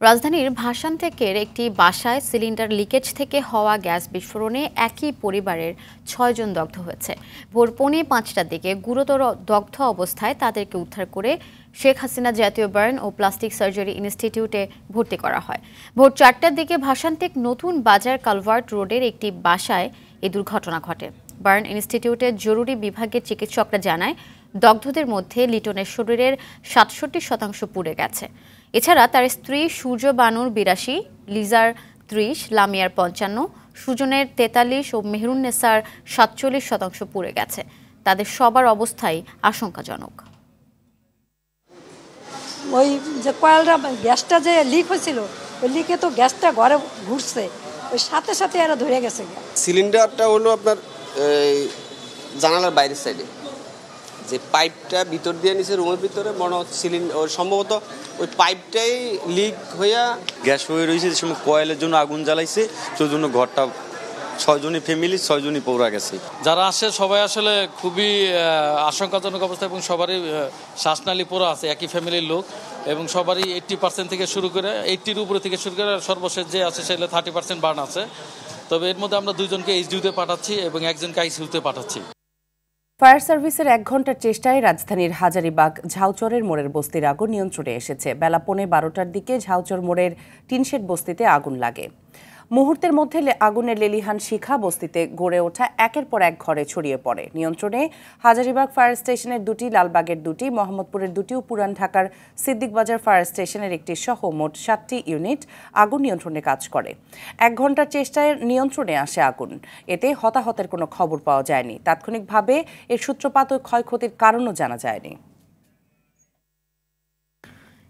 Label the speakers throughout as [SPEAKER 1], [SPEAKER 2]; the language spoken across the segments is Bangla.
[SPEAKER 1] রাজধানীর ভাসানটেকের একটি বাসায় সিলিন্ডার লিকেজ থেকে হওয়া গ্যাস বিস্ফোরণে একই পরিবারের ৬ জন দগ্ধ হয়েছে। ভোর 4:45টার দিকে গুরুতর দগ্ধ অবস্থায় তাদেরকে উদ্ধার করে শেখ হাসিনা জাতীয় বার্ন ও প্লাস্টিক সার্জারি ইনস্টিটিউটে ভর্তি করা হয়। ভোর 4টার দিকে ভাসানটেক নতুন বাজার কালভার্ট রোডের একটি বাসায় এই দুর্ঘটনা ঘটে। বার্ন ইনস্টিটিউটের জরুরি বিভাগের চিকিৎসকরা জানায়, দগ্ধদের মধ্যে লিটনের শরীরের ৬৭% পুড়ে গেছে। এছাড়া তার স্ত্রী সূর্য বানুর ৮২, লিজার ৩০, লামিয়ার ৫৫, সুজনের ৪৩ ও মেহরুন্নেসার ৪৭% পুড়ে গেছে। তাদের সবার অবস্থাই আশঙ্কাজনক।
[SPEAKER 2] ওই যে কয়েলটা গ্যাসটা যে লিক হয়েছিল, ওই লিকে তো গ্যাসটা ঘরে ঘুরছে, ওই সাথে সাথে এরা ধরে গেছে।
[SPEAKER 3] সিলিন্ডারটা হলো আপনার জানালার বাইরের সাইডে, যে পাইপটা ভিতর দিয়ে নিচে রুমের ভিতরে মনে হচ্ছে সিলিন্ডার সম্ভবত ওই পাইপটাই লিক হইয়া
[SPEAKER 4] গ্যাস হয়ে রয়েছে। যে সময় কয়েলের জন্য আগুন জ্বালাইছে, সেই জন্য ঘরটা ৬ জনই ফ্যামিলি, ৬ জনই পৌঁড়া গেছে।
[SPEAKER 5] যারা আসে সবাই আসলে খুবই আশঙ্কাজনক অবস্থা এবং সবারই শ্বাসনালী পোড়া আছে, একই ফ্যামিলির লোক, এবং সবারই 80% থেকে শুরু করে 80-র উপরে থেকে শুরু করে সর্বশেষ যে আছে সেগুলো 30% বার্ন আছে। তবে এর মধ্যে আমরা 2 জনকে এইচডিউতে পাঠাচ্ছি এবং 1 জনকে আইসিইউতে পাঠাচ্ছি।
[SPEAKER 6] ফায়ার সার্ভিসের 1 ঘণ্টার চেষ্টায় রাজধানীর হাজারীবাগ ঝাউচরের মোড়ের বস্তির আগুন নিয়ন্ত্রণে এসেছে। বেলা 12:15টার দিকে ঝাউচর মোড়ের টিনশেড বস্তিতে আগুন লাগে। মুহূর্তের মধ্যে আগুনের লেলিহান শিখা বস্তিতে গড়ে ওঠা একের পর এক ঘরে ছড়িয়ে পড়ে। নিয়ন্ত্রণে হাজারীবাগ ফায়ার স্টেশনের 2টি, লালবাগের 2টি, মোহাম্মদপুরের 2টি ও পুরান ঢাকার সিদ্দিক বাজার ফায়ার স্টেশনের 1টি সহ মোট 7টি ইউনিট আগুন নিয়ন্ত্রণে কাজ করে। 1 ঘণ্টার চেষ্টায় নিয়ন্ত্রণে আসে আগুন। এতে হতাহতের কোনো খবর পাওয়া যায়নি। তাৎক্ষণিকভাবে এর সূত্রপাত ও ক্ষয়ক্ষতির কারণও জানা যায়নি।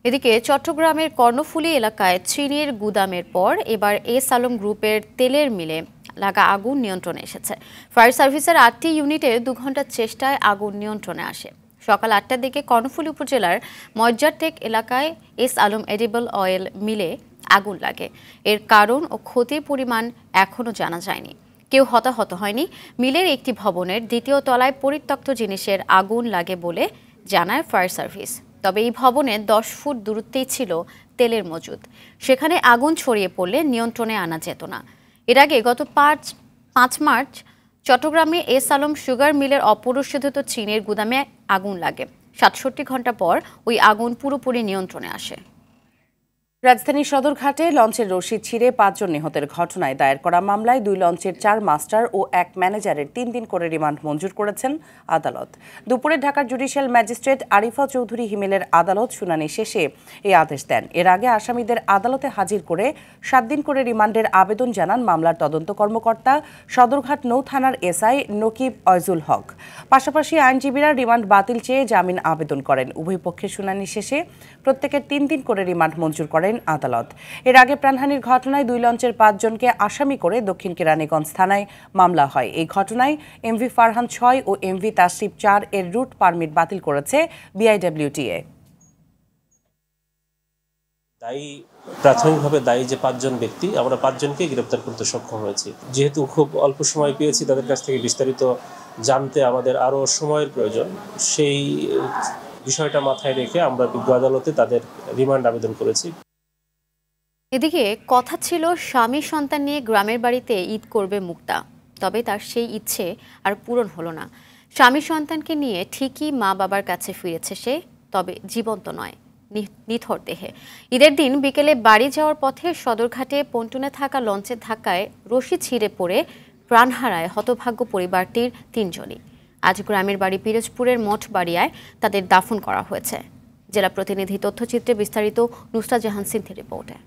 [SPEAKER 1] এদিকে চট্টগ্রামের কর্ণফুলী এলাকায় চিনির গুদামের পর এবার এস আলম গ্রুপের তেলের মিলে লাগা আগুন নিয়ন্ত্রণে এসেছে। ফায়ার সার্ভিসের 8টি ইউনিটের 2 ঘণ্টার চেষ্টায় আগুন নিয়ন্ত্রণে আসে। সকাল 8টার দিকে কর্ণফুলী উপজেলার মজ্জারটেক এলাকায় এস আলম এডিবল অয়েল মিলে আগুন লাগে। এর কারণ ও ক্ষতির পরিমাণ এখনও জানা যায়নি। কেউ হতাহত হয়নি। মিলের একটি ভবনের 2য় তলায় পরিত্যক্ত জিনিসের আগুন লাগে বলে জানায় ফায়ার সার্ভিস। তবে এই ভবনে 10 ফুট দূরত্বেই ছিল তেলের মজুদ। সেখানে আগুন ছড়িয়ে পড়লে নিয়ন্ত্রণে আনা যেত না। এর আগে গত 5 মার্চ চট্টগ্রামে এস আলম সুগার মিলের অপরিশোধিত চিনির গুদামে আগুন লাগে। 67 ঘণ্টা পর ওই আগুন পুরোপুরি নিয়ন্ত্রণে আসে।
[SPEAKER 6] রাজধানীর সদরঘাটে লঞ্চের রশি ছিঁড়ে 5 জন নিহতের ঘটনায় দায়ের করা মামলায় 2 লঞ্চের 4 মাস্টার ও 1 ম্যানেজারের 3 দিন করে রিমান্ড মঞ্জুর করেছেন আদালত। দুপুরে ঢাকার জুডিশিয়াল ম্যাজিস্ট্রেট আরিফা চৌধুরী হিমেলের আদালত শুনানি শেষে এই আদেশ দেন। এর আগে আসামিদের আদালতে হাজির করে 7 দিন করে রিমান্ডের আবেদন জানান মামলার তদন্ত কর্মকর্তা সদরঘাট নৌ থানার এসআই নকিব অয়জুল হক। পাশাপাশি আইনজীবীরা রিমান্ড বাতিল চেয়ে জামিন আবেদন করেন। উভয় পক্ষের শুনানি শেষে প্রত্যেকের 3 দিন করে রিমান্ড মঞ্জুর করেন আদালত। এর আগে প্রাণহানির ঘটনায় 2 লঞ্চের 5 জনকে আসামি করে দক্ষিণ কেরানীগঞ্জ থানায় মামলা হয়। এই ঘটনায় এমভি ফারহান 6 ও এমভি তাসরিফ 4 এর রুট পারমিট বাতিল করেছে বিআইডব্লিউটিএ।
[SPEAKER 7] প্রাথমিকভাবে দায়ী যে 5 জন ব্যক্তি, আমরা 5 জনকে গ্রেপ্তার করতে সক্ষম হয়েছি। যেহেতু খুব অল্প সময় পেয়েছি, তাদের কাছ থেকে বিস্তারিত জানতে আমাদের আরও সময়ের প্রয়োজন। সেই বিষয়টা মাথায় রেখে আমরা বিজ্ঞ আদালতে তাদের রিমান্ড আবেদন করেছি।
[SPEAKER 1] এদিকে কথা ছিল স্বামী সন্তান নিয়ে গ্রামের বাড়িতে ঈদ করবে মুক্তা। তবে তার সেই ইচ্ছে আর পূরণ হলো না। স্বামী সন্তানকে নিয়ে ঠিকই মা বাবার কাছে ফিরেছে সে, তবে জীবন্ত নয়, নিথর দেহে। ঈদের দিন বিকেলে বাড়ি যাওয়ার পথে সদরঘাটে পন্টুনে থাকা লঞ্চের ধাক্কায় রশি ছিঁড়ে পড়ে প্রাণ হারায় হতভাগ্য পরিবারটির 3 জনই। আজ গ্রামের বাড়ি পিরোজপুরের মঠবাড়িয়ায় তাদের দাফন করা হয়েছে। জেলা প্রতিনিধি তথ্যচিত্রে বিস্তারিত নুসরাত জাহান সিনথির রিপোর্টে।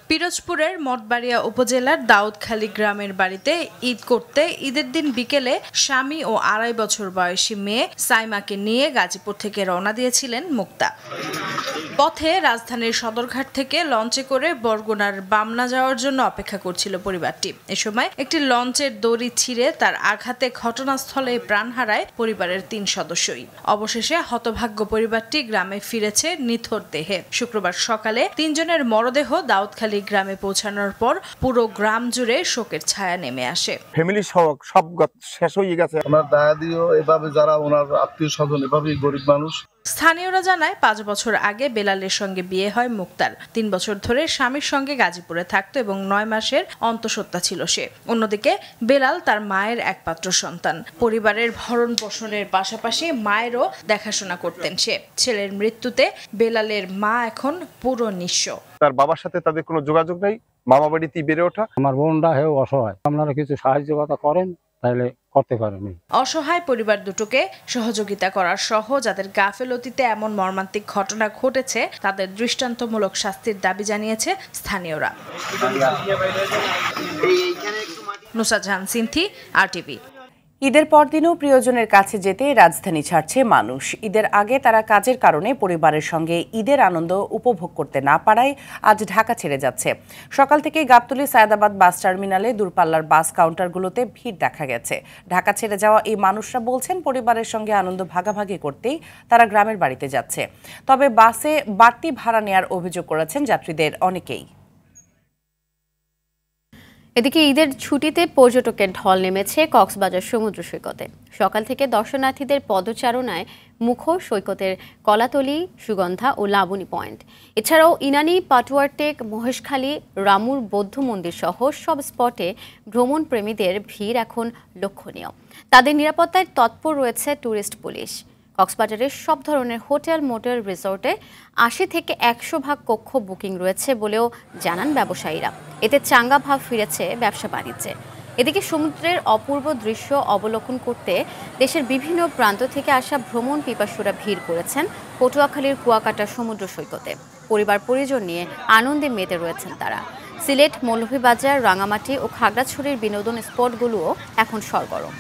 [SPEAKER 8] পিরোজপুরের মঠবাড়িয়া উপজেলার দাউদখালী গ্রামের বাড়িতে ঈদ করতে ঈদের দিন বিকেলে স্বামী ও 2.5 বছর বয়সী মেয়ে সাইমাকে নিয়ে গাজীপুর থেকে রওনা দিয়েছিলেন মুক্তা। পথে রাজধানীর সদরঘাট থেকে লঞ্চে করে বরগুনার বামনা যাওয়ার জন্য অপেক্ষা করছিল পরিবারটি। এ সময় একটি লঞ্চের দড়ি ছিঁড়ে তার আঘাতে ঘটনাস্থলে প্রাণ হারায় পরিবারের 3 সদস্যই। অবশেষে হতভাগ্য পরিবারটি গ্রামে ফিরেছে নিথর দেহে। শুক্রবার সকালে 3 জনের মরদেহ দাউদখালী গ্রামে পৌঁছানোর পর পুরো গ্রাম জুড়ে শোকের ছায়া নেমে আসে।
[SPEAKER 9] ফ্যামিলি সব শেষ হয়ে গেছে। ওনার দায়াদিও এভাবে, যারা ওনার আত্মীয় স্বজন এভাবেই গরিব মানুষ।
[SPEAKER 8] স্থানীয়রা জানায় 5 বছর আগে বেলালের সঙ্গে বিয়ে হয় মুক্তার। 3 বছর ধরে স্বামীর সঙ্গে গাজীপুরে থাকত এবং 9 মাসের অন্তঃসত্ত্বা ছিল সে। অন্যদিকে বেলাল তার মায়ের একমাত্র সন্তান। পরিবারের ভরণ পোষণের পাশাপাশি মায়েরও দেখাশোনা করতেন সে। ছেলের মৃত্যুতে বেলালের মা এখন পুরো নিঃস্ব।
[SPEAKER 9] তার বাবার সাথে তাদের কোনো যোগাযোগ নেই, মামা বাড়িতেই বেড়ে ওঠা।
[SPEAKER 10] আমার বোনরা হেও অসহায়, আপনারা কিছু সাহায্য করেন তাহলে করতে পারেনি।
[SPEAKER 8] অসহায় পরিবার দুটোকে সহযোগিতা করার সহ যাদের গাফেলতিতে এমন মর্মান্তিক ঘটনা ঘটেছে তাদের দৃষ্টান্তমূলক শাস্তির দাবি জানিয়েছে স্থানীয়রা। নুসরাত জাহান সিনথি, RTV।
[SPEAKER 6] ঈদের পরদিনও প্রিয়জনের কাছে যেতে রাজধানী ছাড়ছে মানুষ। ঈদের আগে তারা কাজের কারণে পরিবারের সঙ্গে ঈদের আনন্দ উপভোগ করতে না পারায় আজ ঢাকা ছেড়ে যাচ্ছে। সকাল থেকে গাবতলী সায়দাবাদ বাস টার্মিনালে দূরপাল্লার বাস কাউন্টারগুলোতে ভিড় দেখা গেছে। ঢাকা ছেড়ে যাওয়া এই মানুষরা বলছেন পরিবারের সঙ্গে আনন্দ ভাগাভাগি করতেই তারা গ্রামের বাড়িতে যাচ্ছে। তবে বাসে বাড়তি ভাড়া নেওয়ার অভিযোগ করেছেন যাত্রীদের অনেকেই।
[SPEAKER 1] এদিকে ঈদের ছুটিতে পর্যটকের ঢল নেমেছে কক্সবাজার সমুদ্র সৈকতে। সকাল থেকে দর্শনার্থীদের পদচারণায় মুখর সৈকতের কলাতলি, সুগন্ধা ও লাবণী পয়েন্ট। এছাড়াও ইনানি, পাটুয়ারটেক, মহেশখালী, রামুর বৌদ্ধ মন্দির সহ সব স্পটে ভ্রমণ প্রেমীদের ভিড় এখন লক্ষণীয়। তাদের নিরাপত্তায় তৎপর রয়েছে ট্যুরিস্ট পুলিশ। কক্সবাজারের সব ধরনের হোটেল, মোটেল, রিসোর্টে 80 থেকে 100 ভাগ কক্ষ বুকিং রয়েছে বলেও জানান ব্যবসায়ীরা। এতে চাঙ্গা ভাব ফিরেছে ব্যবসা বাণিজ্যে। এদিকে সমুদ্রের অপূর্ব দৃশ্য অবলোকন করতে দেশের বিভিন্ন প্রান্ত থেকে আসা ভ্রমণ পিপাসুরা ভিড় করেছেন পটুয়াখালীর কুয়াকাটা সমুদ্র সৈকতে। পরিবার পরিজন নিয়ে আনন্দে মেতে রয়েছেন তারা। সিলেট, মৌলভীবাজার, রাঙামাটি ও খাগড়াছড়ির বিনোদন স্পটগুলোও এখন সরগরম।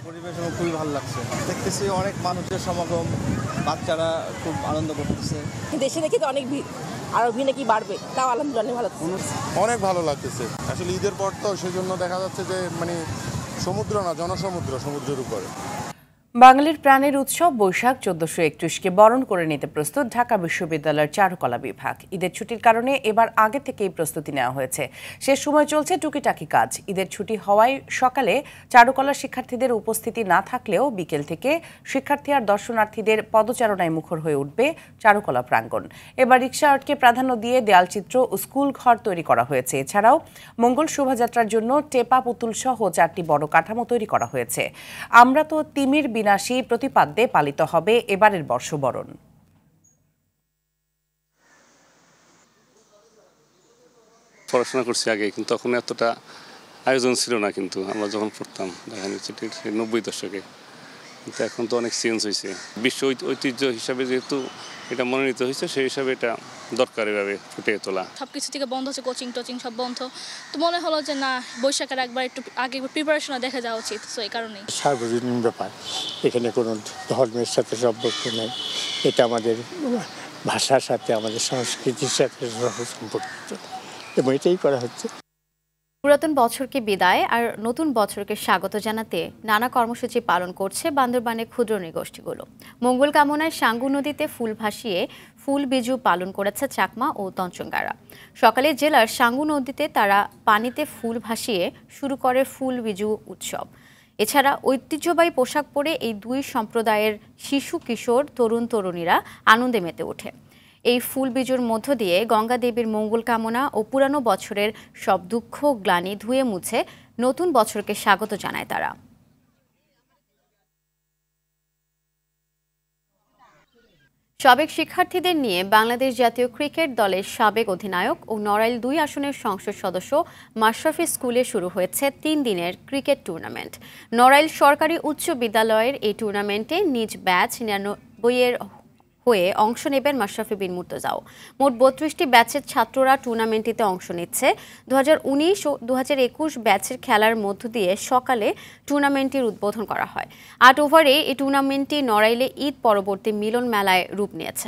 [SPEAKER 11] পরিবেশ খুবই ভালো লাগছে, দেখতেছি অনেক মানুষের সমাগম, বাচ্চারা খুব আনন্দ করতেছে।
[SPEAKER 12] দেশে দেখি তো অনেক ভিড়, আরো ভিড় নাকি বাড়বে, তাও আলহামদুলিল্লাহ ভালো লাগছে।
[SPEAKER 9] অনেক ভালো লাগতেছে। আসলে ঈদের পর তো সেজন্য দেখা যাচ্ছে যে সমুদ্র না, জনসমুদ্র, সমুদ্রের উপরে।
[SPEAKER 6] বাঙালির প্রাণের উৎসব বৈশাখ 1431কে বরণ করে নিতে প্রস্তুত ঢাকা বিশ্ববিদ্যালয়ের চারুকলা বিভাগ। ঈদের ছুটির কারণে এবার আগে থেকেই প্রস্তুতি নেওয়া হয়েছে। শেষ সময় চলছে টুকিটাকি কাজ। ঈদের ছুটি হওয়ায় সকালে চারুকলার শিক্ষার্থীদের উপস্থিতি না থাকলেও বিকেল থেকে শিক্ষার্থী আর দর্শনার্থীদের পদচারণায় মুখর হয়ে উঠবে চারুকলা প্রাঙ্গণ। এবার রিকশা আর্টকে প্রাধান্য দিয়ে দেয়ালচিত্র ও স্কুল ঘর তৈরি করা হয়েছে। এছাড়াও মঙ্গল শোভাযাত্রার জন্য টেপা পুতুল সহ 4টি বড় কাঠামো তৈরি করা হয়েছে। আমরা তো তিমির বিনাশী প্রতিপাদ্যে পালিত হবে এবারের বর্ষবরণ।
[SPEAKER 13] পড়াশোনা করছি আগে, কিন্তু তখন এতটা আয়োজন ছিল না। কিন্তু আমরা যখন পড়তাম 90 দশকে, কিন্তু এখন তো অনেক চেঞ্জ হয়েছে। বিশ্ব ঐতিহ্য হিসাবে যেহেতু এটা মনোনীত হয়েছে, সেই হিসাবে এটা দরকার এভাবে ফুটিয়ে তোলা।
[SPEAKER 14] সবকিছু থেকে বন্ধ হচ্ছে, কোচিং টোচিং সব বন্ধ। তো মনে হলো যে না, বৈশাখের একবার একটু আগে প্রিপারেশন দেখা যাওয়া উচিত। তো এই কারণেই
[SPEAKER 15] সার্বজনীন ব্যাপার, এখানে কোনো ধর্মের সাথে সম্পর্ক নেই। এটা আমাদের ভাষার সাথে, আমাদের সংস্কৃতির সাথে সম্পর্কিত, এবং এটাই করা হচ্ছে।
[SPEAKER 1] পুরাতন বছরকে বিদায় আর নতুন বছরকে স্বাগত জানাতে নানা কর্মসূচি পালন করছে বান্দরবানের ক্ষুদ্র নৃগোষ্ঠীগুলো। মঙ্গল কামনায় সাঙ্গু নদীতে ফুল ভাসিয়ে ফুল বিজু পালন করেছে চাকমা ও তঞ্চঙ্গারা। সকালে জেলার সাঙ্গু নদীতে তারা পানিতে ফুল ভাসিয়ে শুরু করে ফুল বিজু উৎসব। এছাড়া ঐতিহ্যবাহী পোশাক পরে এই দুই সম্প্রদায়ের শিশু, কিশোর, তরুণ তরুণীরা আনন্দে মেতে ওঠে। এই ফুল বিজুর মধ্য দিয়ে গঙ্গা দেবীর মঙ্গল কামনা ও পুরানো বছরের সব দুঃখ গ্লানি ধুয়ে মুছে নতুন বছরকে স্বাগত জানায় তারা। সাবেক শিক্ষার্থীদের নিয়ে বাংলাদেশ জাতীয় ক্রিকেট দলের সাবেক অধিনায়ক ও নড়াইল 2 আসনের সংসদ সদস্য মাশরাফি স্কুলে শুরু হয়েছে 3 দিনের ক্রিকেট টুর্নামেন্ট। নড়াইল সরকারি উচ্চ বিদ্যালয়ের এই টুর্নামেন্টে নিজ ব্যাচ 99-এর হয়ে অংশ নেবেন মাশরাফি বিন মুর্তজাও। মোট 32টি ব্যাচের ছাত্ররা টুর্নামেন্টটিতে অংশ নিচ্ছে। 2019 ও 2021 ব্যাচের খেলার মধ্য দিয়ে সকালে টুর্নামেন্টটির উদ্বোধন করা হয়। 8 ওভারে এই টুর্নামেন্টটি নড়াইলে ঈদ পরবর্তী মিলন মেলায় রূপ নিয়েছে।